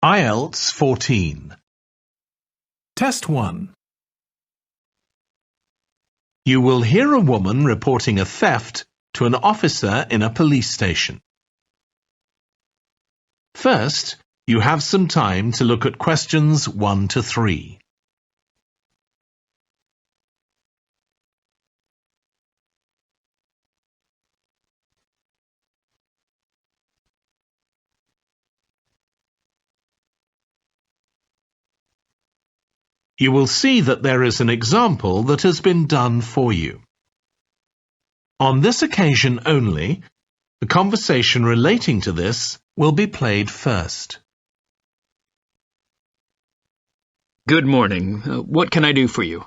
IELTS 14. Test 1. You will hear a woman reporting a theft to an officer in a police station. First, you have some time to look at questions 1 to 3. You will see that there is an example that has been done for you. On this occasion only, the conversation relating to this will be played first. Good morning. What can I do for you?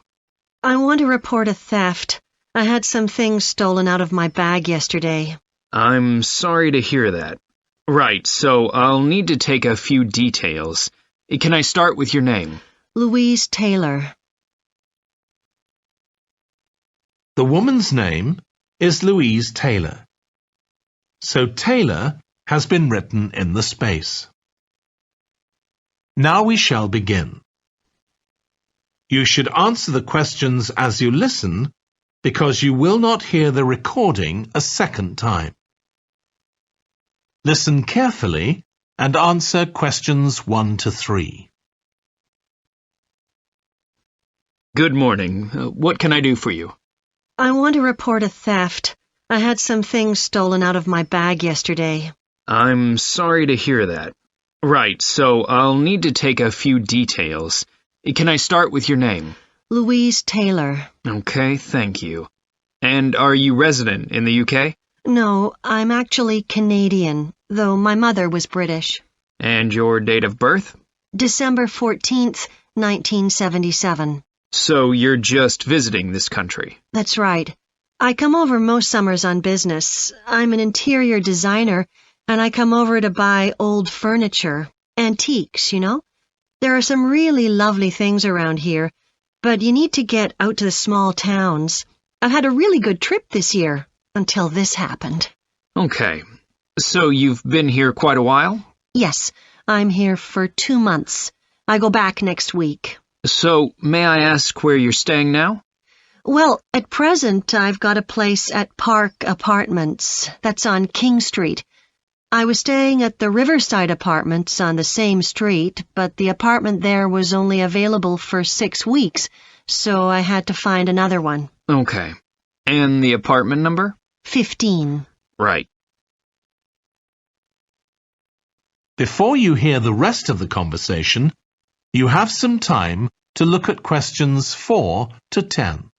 I want to report a theft. I had some things stolen out of my bag yesterday. I'm sorry to hear that. Right, so I'll need to take a few details. Can I start with your name? Louise Taylor. The woman's name is Louise Taylor. So Taylor has been written in the space. Now we shall begin. You should answer the questions as you listen because you will not hear the recording a second time. Listen carefully and answer questions 1 to 3. Good morning. What can I do for you? I want to report a theft. I had some things stolen out of my bag yesterday. I'm sorry to hear that. Right, so I'll need to take a few details. Can I start with your name? Louise Taylor. Okay, thank you. And are you resident in the UK? No, I'm actually Canadian, though my mother was British. And your date of birth? December 14th, 1977. So you're just visiting this country? That's right. I come over most summers on business. I'm an interior designer, and I come over to buy old furniture, antiques, you know? There are some really lovely things around here, but you need to get out to the small towns. I've had a really good trip this year, until this happened. Okay. So you've been here quite a while? Yes, I'm here for 2 months. I go back next week. So, may I ask where you're staying now? Well, at present, I've got a place at Park Apartments. That's on King Street. I was staying at the Riverside Apartments on the same street, but the apartment there was only available for 6 weeks, so I had to find another one. Okay. And the apartment number? 15. Right. Before you hear the rest of the conversation, you have some time to look at questions 4 to 10.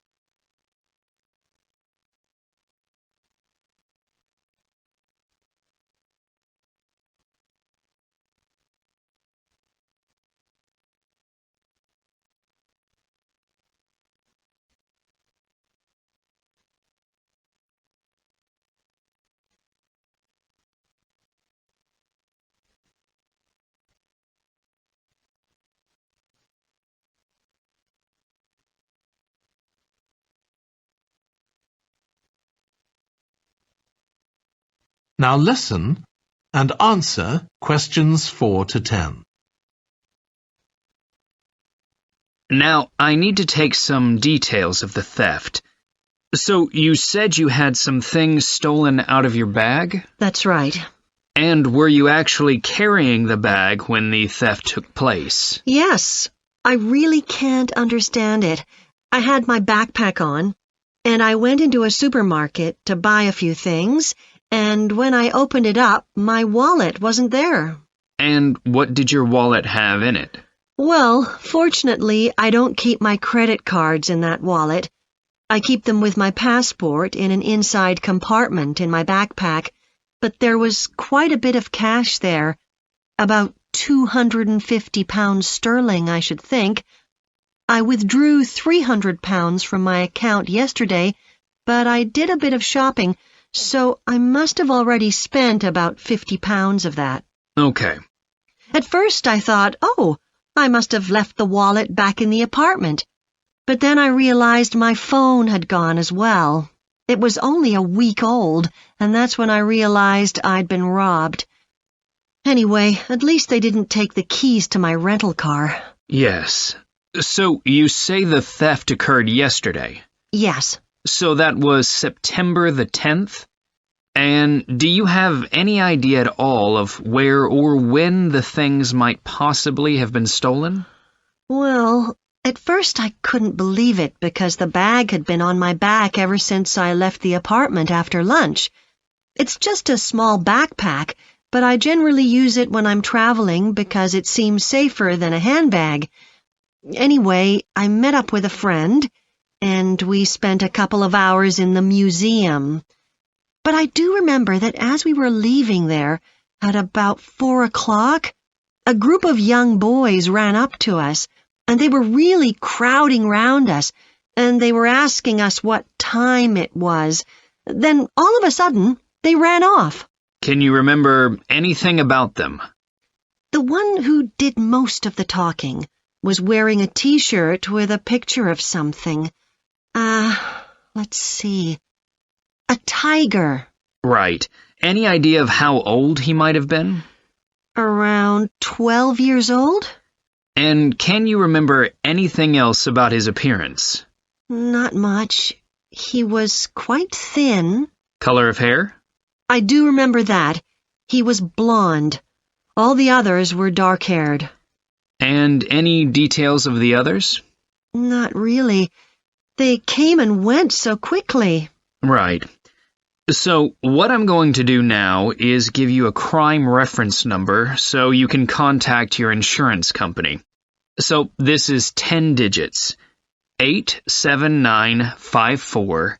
Now listen and answer questions 4 to 10. Now, I need to take some details of the theft. So, you said you had some things stolen out of your bag? That's right. And were you actually carrying the bag when the theft took place? Yes, I really can't understand it. I had my backpack on, and I went into a supermarket to buy a few things, and when I opened it up, my wallet wasn't there. And what did your wallet have in it? Well, fortunately, I don't keep my credit cards in that wallet. I keep them with my passport in an inside compartment in my backpack, but there was quite a bit of cash there, about £250 sterling, I should think. I withdrew £300 from my account yesterday, but I did a bit of shopping, so I must have already spent about £50 of that. Okay. At first I thought, oh, I must have left the wallet back in the apartment. But then I realized my phone had gone as well. It was only a week old, and that's when I realized I'd been robbed. Anyway, at least they didn't take the keys to my rental car. Yes. So you say the theft occurred yesterday. Yes. So that was September the 10th? And do you have any idea at all of where or when the things might possibly have been stolen? Well, at first I couldn't believe it because the bag had been on my back ever since I left the apartment after lunch. It's just a small backpack, but I generally use it when I'm traveling because it seems safer than a handbag. Anyway, I met up with a friend, and we spent a couple of hours in the museum. But I do remember that as we were leaving there, at about 4 o'clock, a group of young boys ran up to us, and they were really crowding round us, and they were asking us what time it was. Then, all of a sudden, they ran off. Can you remember anything about them? The one who did most of the talking was wearing a T-shirt with a picture of something. Let's see. A tiger. Right. Any idea of how old he might have been? Around 12 years old? And can you remember anything else about his appearance? Not much. He was quite thin. Color of hair? I do remember that. He was blonde. All the others were dark-haired. And any details of the others? Not really. They came and went so quickly. Right. So what I'm going to do now is give you a crime reference number so you can contact your insurance company. So this is 10 digits. 87954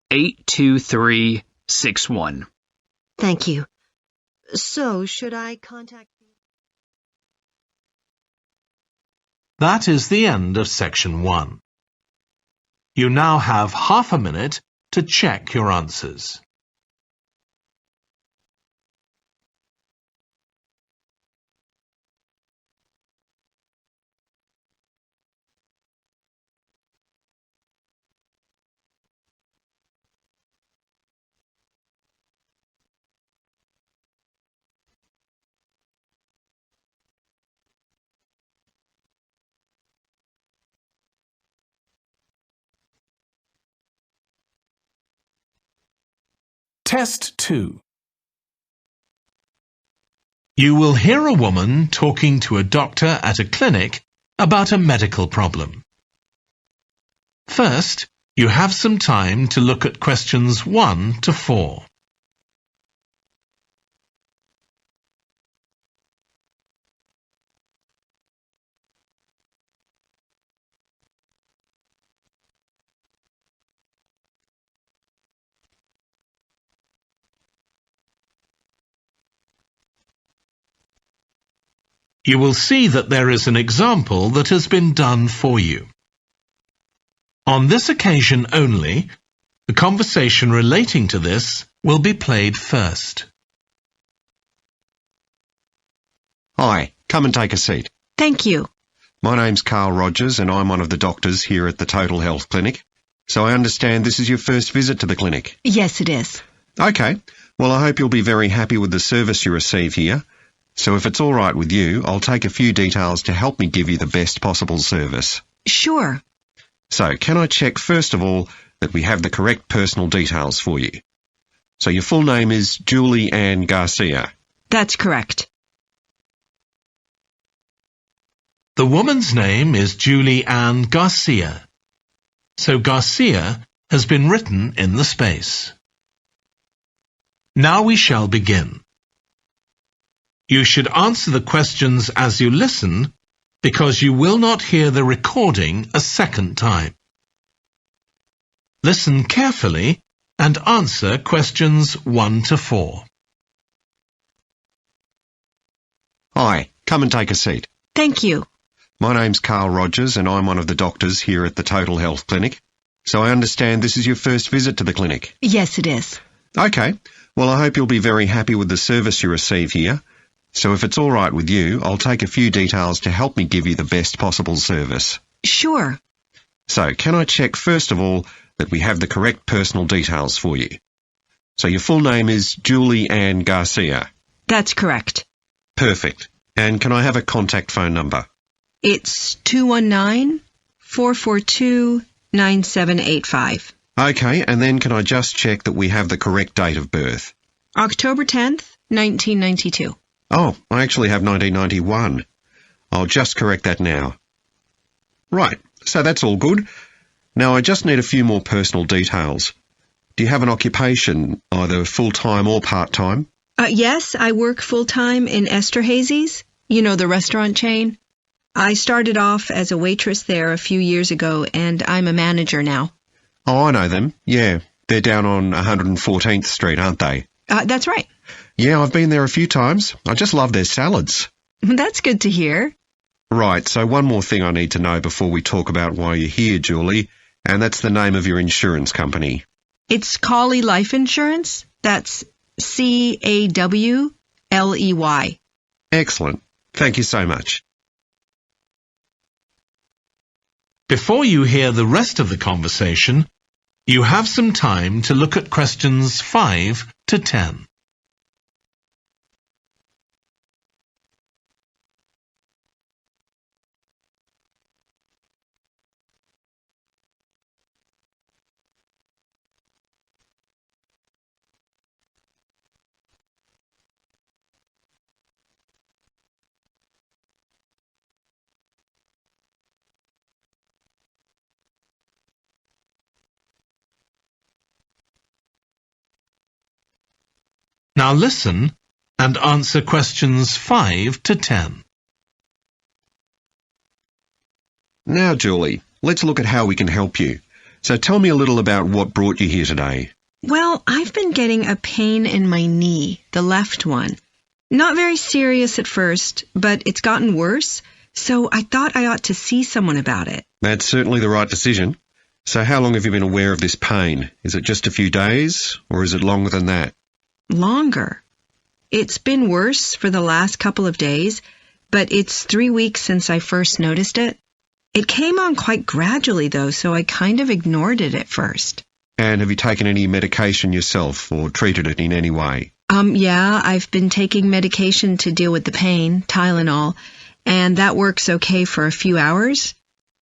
82361. Thank you. So, should I contact... That is the end of section 1. You now have half a minute to check your answers. Test 2. You will hear a woman talking to a doctor at a clinic about a medical problem. First, you have some time to look at questions 1 to 4. You will see that there is an example that has been done for you. On this occasion only, the conversation relating to this will be played first. Hi, come and take a seat. Thank you. My name's Carl Rogers and I'm one of the doctors here at the Total Health Clinic. So I understand this is your first visit to the clinic. Yes, it is. Okay, well I hope you'll be very happy with the service you receive here. So if it's all right with you, I'll take a few details to help me give you the best possible service. Sure. So can I check first of all that we have the correct personal details for you? So your full name is Julie Ann Garcia. That's correct. The woman's name is Julie Ann Garcia. So Garcia has been written in the space. Now we shall begin. You should answer the questions as you listen because you will not hear the recording a second time. Listen carefully and answer questions 1 to 4. Hi, come and take a seat. Thank you. My name's Carl Rogers and I'm one of the doctors here at the Total Health Clinic. So I understand this is your first visit to the clinic. Yes, it is. Okay, well I hope you'll be very happy with the service you receive here. So if it's all right with you, I'll take a few details to help me give you the best possible service. Sure. So can I check first of all that we have the correct personal details for you? So your full name is Julie Ann Garcia. That's correct. Perfect. And can I have a contact phone number? It's 219-442-9785. Okay, and then can I just check that we have the correct date of birth? October 10th, 1992. Oh, I actually have 1991. I'll just correct that now. Right, so that's all good. Now I just need a few more personal details. Do you have an occupation, either full-time or part-time? Yes, I work full-time in Esterhazy's, you know, the restaurant chain. I started off as a waitress there a few years ago, and I'm a manager now. Oh, I know them. Yeah, they're down on 114th Street, aren't they? That's right. Yeah, I've been there a few times. I just love their salads. That's good to hear. Right, so one more thing I need to know before we talk about why you're here, Julie, and that's the name of your insurance company. It's Cawley Life Insurance. That's Cawley. Excellent. Thank you so much. Before you hear the rest of the conversation, you have some time to look at questions 5 to 10. Now listen and answer questions 5 to 10. Now, Julie, let's look at how we can help you. So tell me a little about what brought you here today. Well, I've been getting a pain in my knee, the left one. Not very serious at first, but it's gotten worse, so I thought I ought to see someone about it. That's certainly the right decision. So how long have you been aware of this pain? Is it just a few days, or is it longer than that? Longer. It's been worse for the last couple of days, but it's 3 weeks since I first noticed it. It came on quite gradually, though, so I kind of ignored it at first. And have you taken any medication yourself, or treated it in any way? Yeah, I've been taking medication to deal with the pain, Tylenol, and that works okay for a few hours,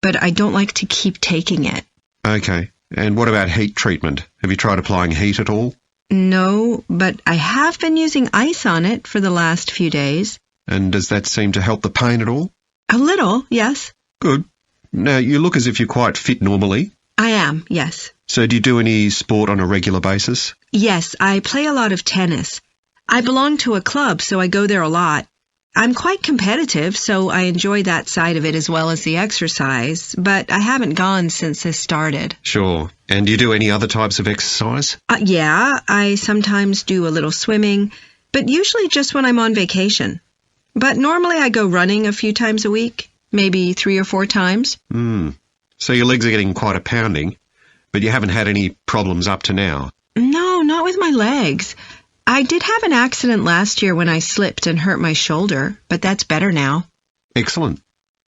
but I don't like to keep taking it. Okay. And what about heat treatment? Have you tried applying heat at all? No, but I have been using ice on it for the last few days. And does that seem to help the pain at all? A little, yes. Good. Now, you look as if you're quite fit normally. I am, yes. So do you do any sport on a regular basis? Yes, I play a lot of tennis. I belong to a club, so I go there a lot. I'm quite competitive, so I enjoy that side of it as well as the exercise, but I haven't gone since this started. Sure. And do you do any other types of exercise? Yeah, I sometimes do a little swimming, but usually just when I'm on vacation. But normally I go running a few times a week, maybe 3 or 4 times. So your legs are getting quite a pounding, but you haven't had any problems up to now? No, not with my legs. I did have an accident last year when I slipped and hurt my shoulder, but that's better now. Excellent.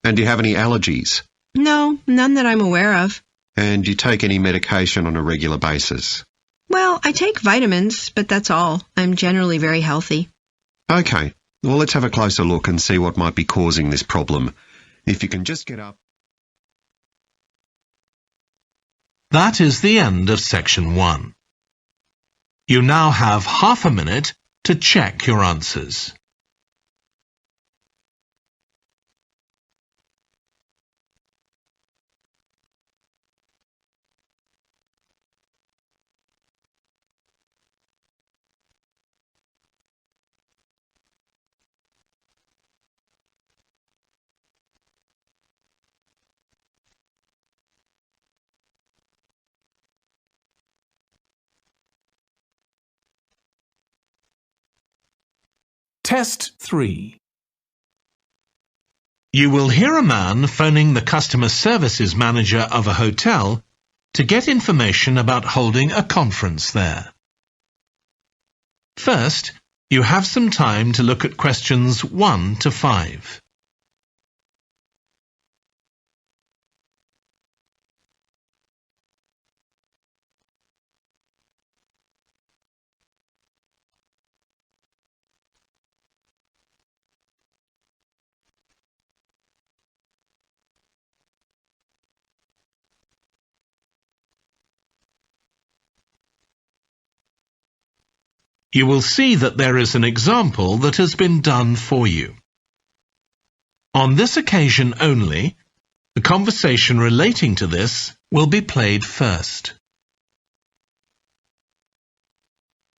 And do you have any allergies? No, none that I'm aware of. And do you take any medication on a regular basis? Well, I take vitamins, but that's all. I'm generally very healthy. Okay. Well, let's have a closer look and see what might be causing this problem. If you can just get up. That is the end of section 1. You now have half a minute to check your answers. Test 3. You will hear a man phoning the customer services manager of a hotel to get information about holding a conference there. First, you have some time to look at questions 1 to 5. you will see that there is an example that has been done for you. On this occasion only, the conversation relating to this will be played first.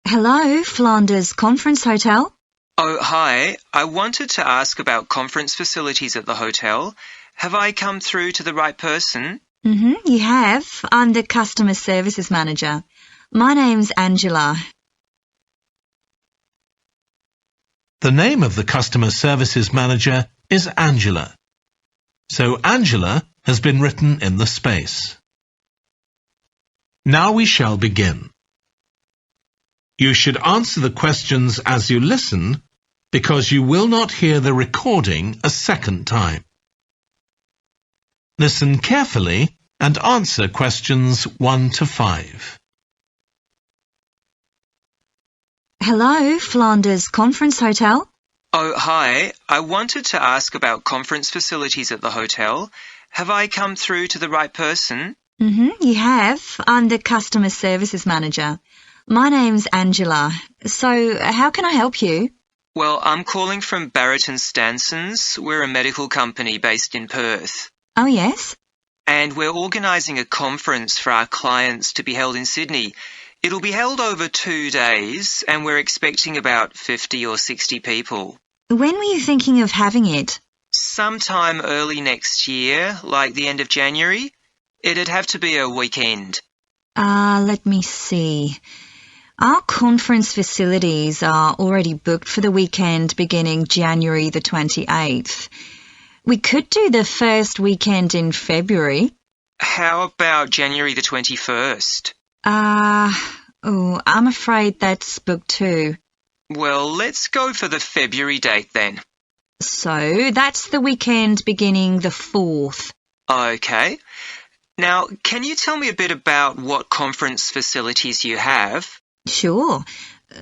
Hello, Flanders Conference Hotel. Oh, hi. I wanted to ask about conference facilities at the hotel. Have I come through to the right person? You have. I'm the Customer Services Manager. My name's Angela. The name of the Customer Services Manager is Angela. So Angela has been written in the space. Now we shall begin. You should answer the questions as you listen, because you will not hear the recording a second time. Listen carefully and answer questions 1 to 5. Hello, Flanders Conference Hotel. Oh, hi. I wanted to ask about conference facilities at the hotel. Have I come through to the right person? You have. I'm the Customer Services Manager. My name's Angela. So, how can I help you? Well, I'm calling from Barrett and Stanson's. We're a medical company based in Perth. Oh, yes? And we're organising a conference for our clients to be held in Sydney. It'll be held over 2 days, and we're expecting about 50 or 60 people. When were you thinking of having it? Sometime early next year, like the end of January. It'd have to be a weekend. Let me see. Our conference facilities are already booked for the weekend beginning January the 28th. We could do the first weekend in February. How about January the 21st? I'm afraid that's booked too. Well, let's go for the February date then. So that's the weekend beginning the 4th. Okay. Now, can you tell me a bit about what conference facilities you have? Sure.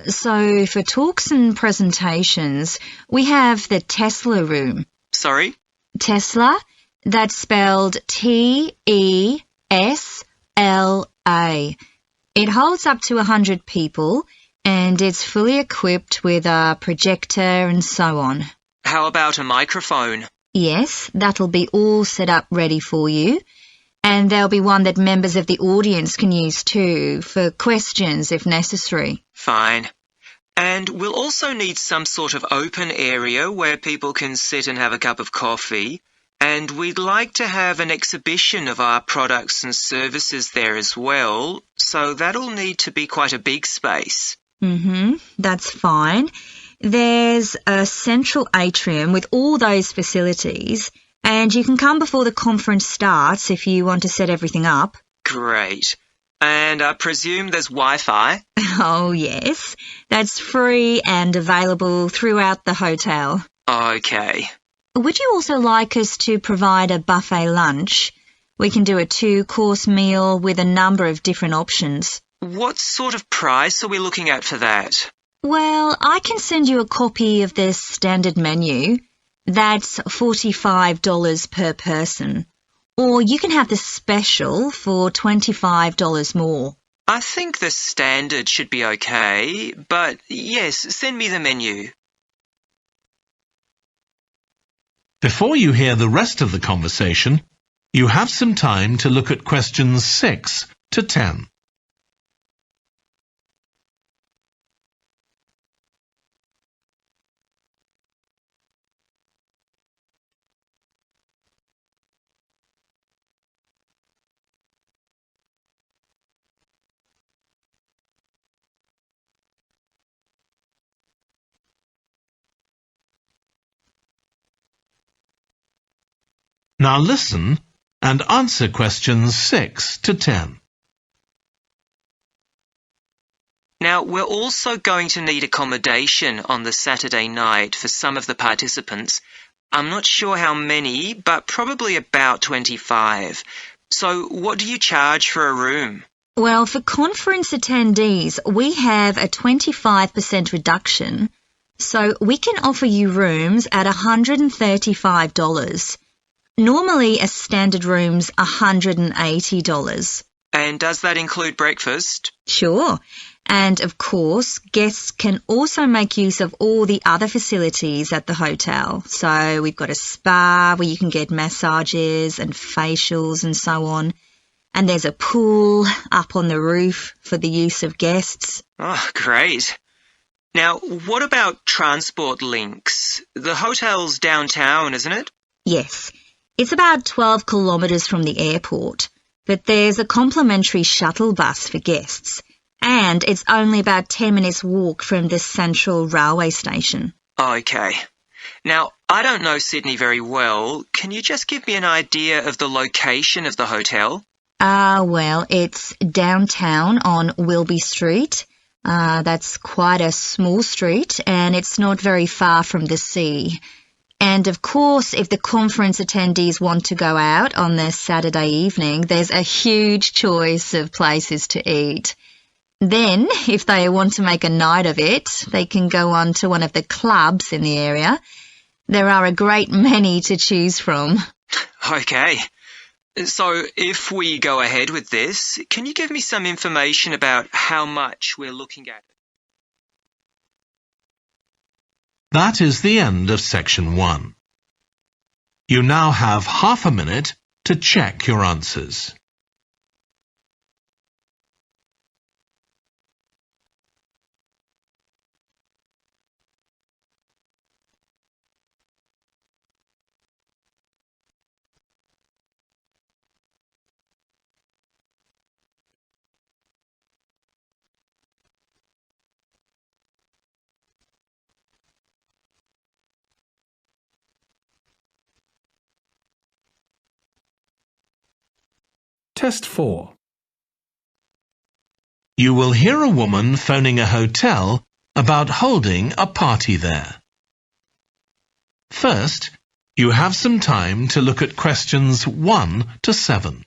So for talks and presentations, we have the Tesla room. Sorry? Tesla, that's spelled Tesla. It holds up to 100 people and it's fully equipped with a projector and so on. How about a microphone? Yes, that'll be all set up ready for you. And there'll be one that members of the audience can use too, for questions if necessary. Fine. And we'll also need some sort of open area where people can sit and have a cup of coffee. And we'd like to have an exhibition of our products and services there as well, so that'll need to be quite a big space. That's fine. There's a central atrium with all those facilities, and you can come before the conference starts if you want to set everything up. Great. And I presume there's Wi-Fi? Oh, yes. That's free and available throughout the hotel. Okay. Would you also like us to provide a buffet lunch? We can do a 2-course meal with a number of different options. What sort of price are we looking at for that? Well, I can send you a copy of the standard menu. That's $45 per person. Or you can have the special for $25 more. I think the standard should be okay, but yes, send me the menu. Before you hear the rest of the conversation, you have some time to look at questions 6 to 10. Now listen and answer questions 6 to 10. Now, we're also going to need accommodation on the Saturday night for some of the participants. I'm not sure how many, but probably about 25. So what do you charge for a room? Well, for conference attendees, we have a 25% reduction, so we can offer you rooms at $135. Normally, a standard room's $180. And does that include breakfast? Sure. And of course, guests can also make use of all the other facilities at the hotel. So we've got a spa where you can get massages and facials and so on. And there's a pool up on the roof for the use of guests. Oh, great. Now, what about transport links? The hotel's downtown, isn't it? Yes, it's about 12 kilometres from the airport, but there's a complimentary shuttle bus for guests. And it's only about 10 minutes walk from the central railway station. Okay. Now, I don't know Sydney very well. Can you just give me an idea of the location of the hotel? Well, it's downtown on Wilby Street. That's quite a small street, and it's not very far from the sea. And of course, if the conference attendees want to go out on their Saturday evening, there's a huge choice of places to eat. Then, if they want to make a night of it, they can go on to one of the clubs in the area. There are a great many to choose from. Okay. So, if we go ahead with this, can you give me some information about how much we're looking at? That is the end of section 1. You now have half a minute to check your answers. Test 4. You will hear a woman phoning a hotel about holding a party there. First, you have some time to look at questions 1 to 7.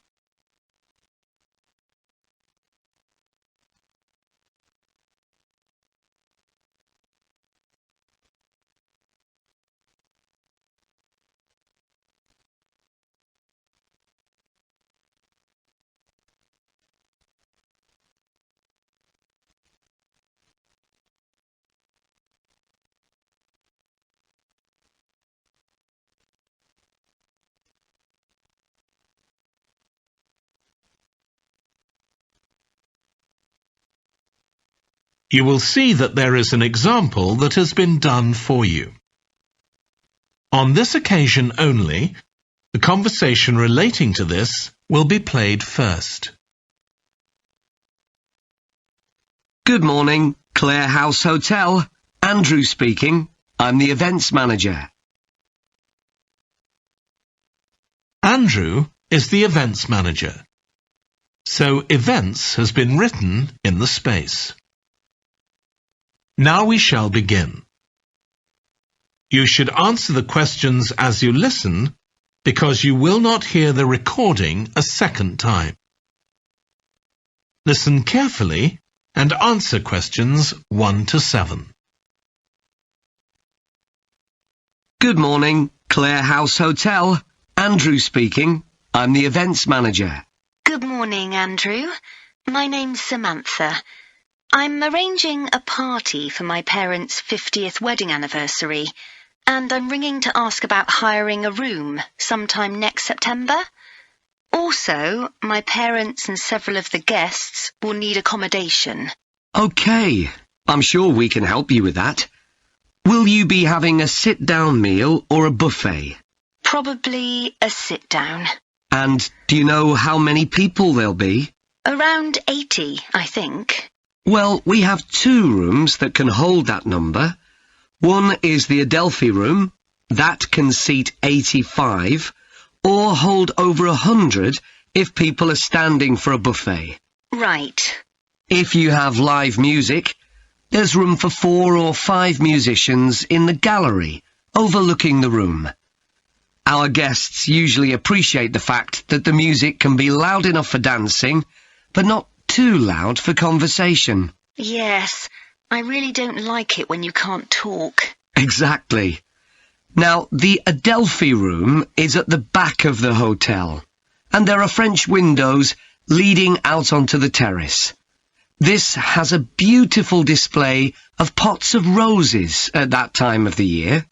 You will see that there is an example that has been done for you. On this occasion only, the conversation relating to this will be played first. Good morning, Clare House Hotel. Andrew speaking. I'm the events manager. Andrew is the events manager. So events has been written in the space. Now we shall begin. You should answer the questions as you listen, because you will not hear the recording a second time. Listen carefully and answer questions 1 to 7. Good morning, Clare House Hotel. Andrew speaking. I'm the events manager. Good morning, Andrew. My name's Samantha. I'm arranging a party for my parents' 50th wedding anniversary, and I'm ringing to ask about hiring a room sometime next September. Also, my parents and several of the guests will need accommodation. Okay, I'm sure we can help you with that. Will you be having a sit-down meal or a buffet? Probably a sit-down. And do you know how many people there'll be? Around 80, I think. Well, we have 2 rooms that can hold that number. One is the Adelphi room. That can seat 85, or hold over 100 if people are standing for a buffet. Right. If you have live music, there's room for 4 or 5 musicians in the gallery, overlooking the room. Our guests usually appreciate the fact that the music can be loud enough for dancing, but not too loud for conversation. Yes, I really don't like it when you can't talk. Exactly. Now, the Adelphi room is at the back of the hotel, and there are French windows leading out onto the terrace. This has a beautiful display of pots of roses at that time of the year.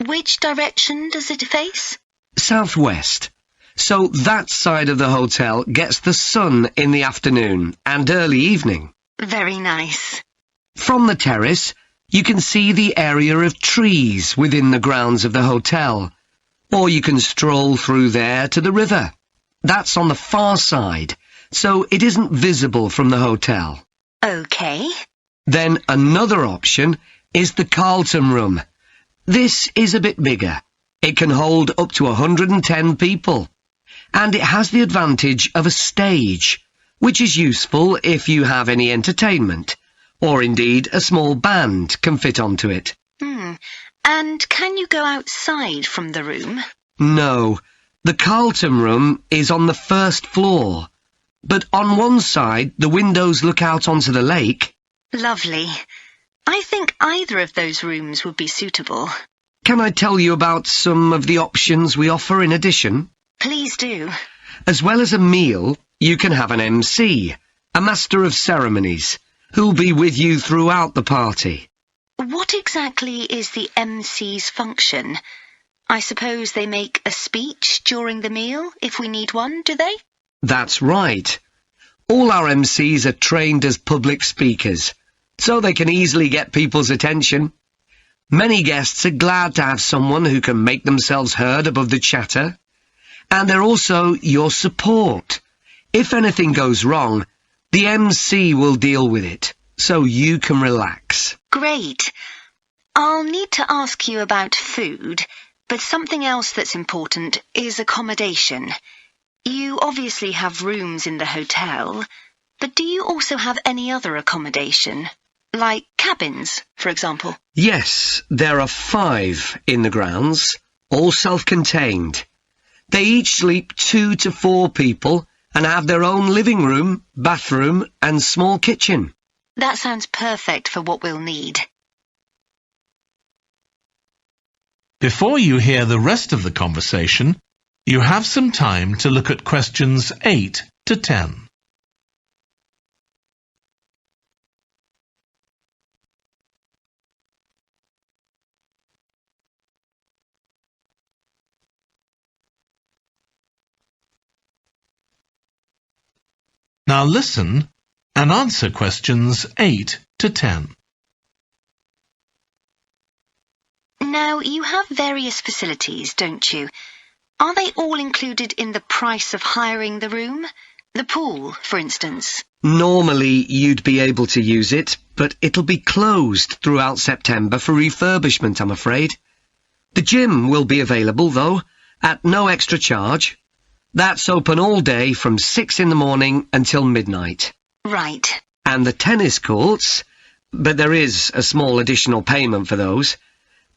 Which direction does it face? Southwest. So that side of the hotel gets the sun in the afternoon and early evening. Very nice. From the terrace, you can see the area of trees within the grounds of the hotel, or you can stroll through there to the river. That's on the far side, so it isn't visible from the hotel. OK. Then another option is the Carlton Room. This is a bit bigger. It can hold up to 110 people, and it has the advantage of a stage, which is useful if you have any entertainment, or indeed a small band can fit onto it. And can you go outside from the room? No, the Carlton Room is on the first floor, but on one side the windows look out onto the lake. Lovely. I think either of those rooms would be suitable. Can I tell you about some of the options we offer in addition? Please do. As well as a meal, you can have an MC, a master of ceremonies, who'll be with you throughout the party. What exactly is the MC's function? I suppose they make a speech during the meal, if we need one, do they? That's right. All our MCs are trained as public speakers, so they can easily get people's attention. Many guests are glad to have someone who can make themselves heard above the chatter. And they're also your support. If anything goes wrong, the MC will deal with it, so you can relax. Great. I'll need to ask you about food, but something else that's important is accommodation. You obviously have rooms in the hotel, but do you also have any other accommodation? Like cabins, for example? Yes, there are 5 in the grounds, all self-contained. They each sleep 2 to 4 people and have their own living room, bathroom and small kitchen. That sounds perfect for what we'll need. Before you hear the rest of the conversation, you have some time to look at questions 8 to 10. Now listen and answer questions 8 to 10. Now, you have various facilities, don't you? Are they all included in the price of hiring the room? The pool, for instance? Normally you'd be able to use it, but it'll be closed throughout September for refurbishment, I'm afraid. The gym will be available, though, at no extra charge. That's open all day from 6 in the morning until midnight. Right. And the tennis courts, but there is a small additional payment for those.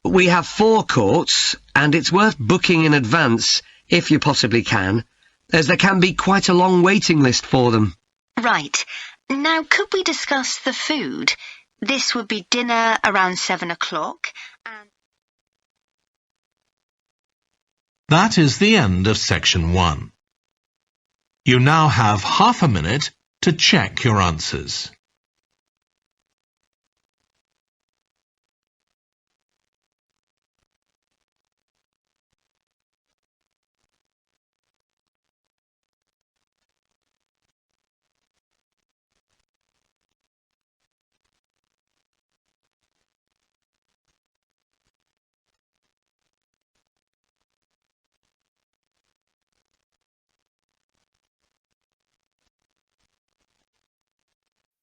We have 4 courts, and it's worth booking in advance, if you possibly can, as there can be quite a long waiting list for them. Right. Now, could we discuss the food? This would be dinner around 7 o'clock, and... That is the end of section 1. You now have half a minute to check your answers.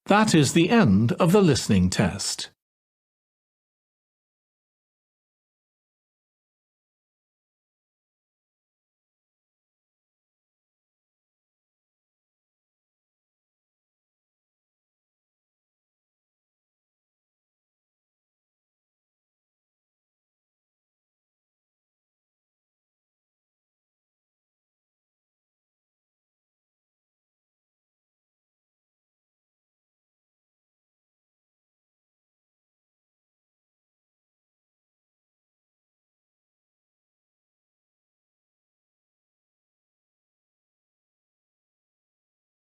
That is the end of the listening test.